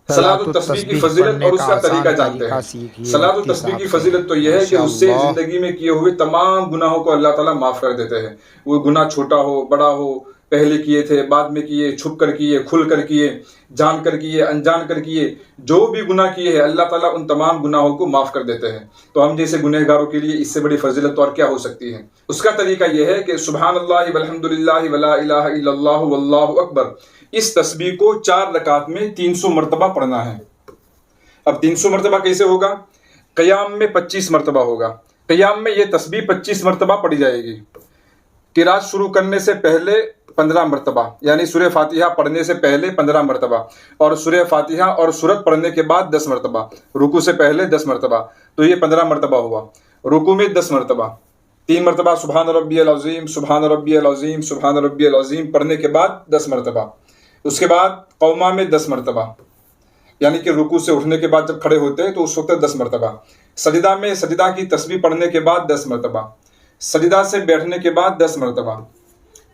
सलात व तस्बीह की फजीलत और उसका तरीका जानते हैं। सलात व तस्बीह की फजीलत तो यह है कि उससे जिंदगी में किए हुए तमाम गुनाहों को अल्लाह ताला माफ कर देते हैं। वो गुनाह छोटा हो बड़ा हो, पहले किए थे बाद में किए, छुप कर किए खुल कर किए, जान कर किए अनजान कर किए, जो भी गुनाह किए हैं अल्लाह ताला उन तमाम गुनाहों को माफ कर देते हैं। तो हम जैसे गुनहगारों के लिए इससे बड़ी फजीलत और क्या हो सकती है। उसका तरीका यह है कि सुबहानल्लाह वल्हम्दुलिल्लाह वला इलाहा इल्लल्लाह वल्लाहु अकबर, इस तस्बीह को 4 रकात में 300 मरतबा पढ़ना है। अब 300 मरतबा कैसे होगा? क़याम में 25 मरतबा होगा। क़याम में यह तस्बीह 25 मरतबा पढ़ी जाएगी। किरात शुरू करने से पहले 15 मरतबा, यानी सूरह फातिहा पढ़ने से पहले 15 मरतबा, और सूरह फातिहा और सूरत पढ़ने के बाद 10 मरतबा, रुकू से पहले 10 मरतबा, तो ये 15 मरतबा हुआ। रुकू में 10 मरतबा, 3 मरतबा सुबहान रब्बियल अज़ीम सुबहान रब्बियल अज़ीम सुबहान रब्बियल अज़ीम पढ़ने के बाद 10 मरतबा। उसके बाद कौमा में 10 मरतबा, यानी कि रुकू से उठने के बाद जब खड़े होते हैं तो उस वक्त 10 मरतबा। सजदा में सजदा की तस्बीह पढ़ने के बाद 10 मरतबा। सजदा से बैठने के बाद 10 मरतबा।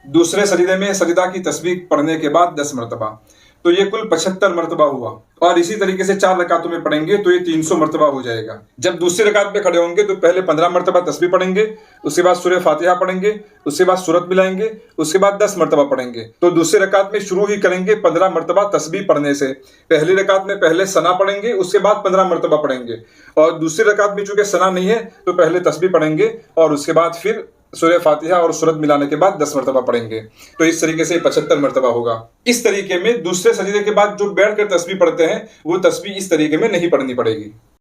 दूसरे सजदे में सजदा की तस्बीह पढ़ने के बाद 10 मरतबा। तो ये कुल 75 मरतबा हुआ। और इसी तरीके से 4 रकातों में पढ़ेंगे तो ये 300 मरतबा हो जाएगा। जब दूसरी रकात पे खड़े होंगे तो पहले 15 मरतबा तस्बीह पढ़ेंगे, उसके बाद सूरह फातिहा पढ़ेंगे, उसके बाद सूरत मिलाएंगे, उसके बाद 10 मरतबा पढ़ेंगे। तो दूसरी रकात में शुरू ही करेंगे 15 मरतबा तस्बीह पढ़ने से। पहली रकात में पहले सना पढ़ेंगे, उसके बाद 15 मरतबा पढ़ेंगे, और दूसरी रकात में चूंकि सना नहीं है तो पहले तस्बीह पढ़ेंगे और उसके बाद फिर सूरह फातिहा और सूरत मिलाने के बाद 10 मरतबा पढ़ेंगे। तो इस तरीके से 75 मरतबा होगा। इस तरीके में दूसरे सजदे के बाद जो बैठ कर तस्बीह पढ़ते हैं वो तस्बीह इस तरीके में नहीं पढ़नी पड़ेगी।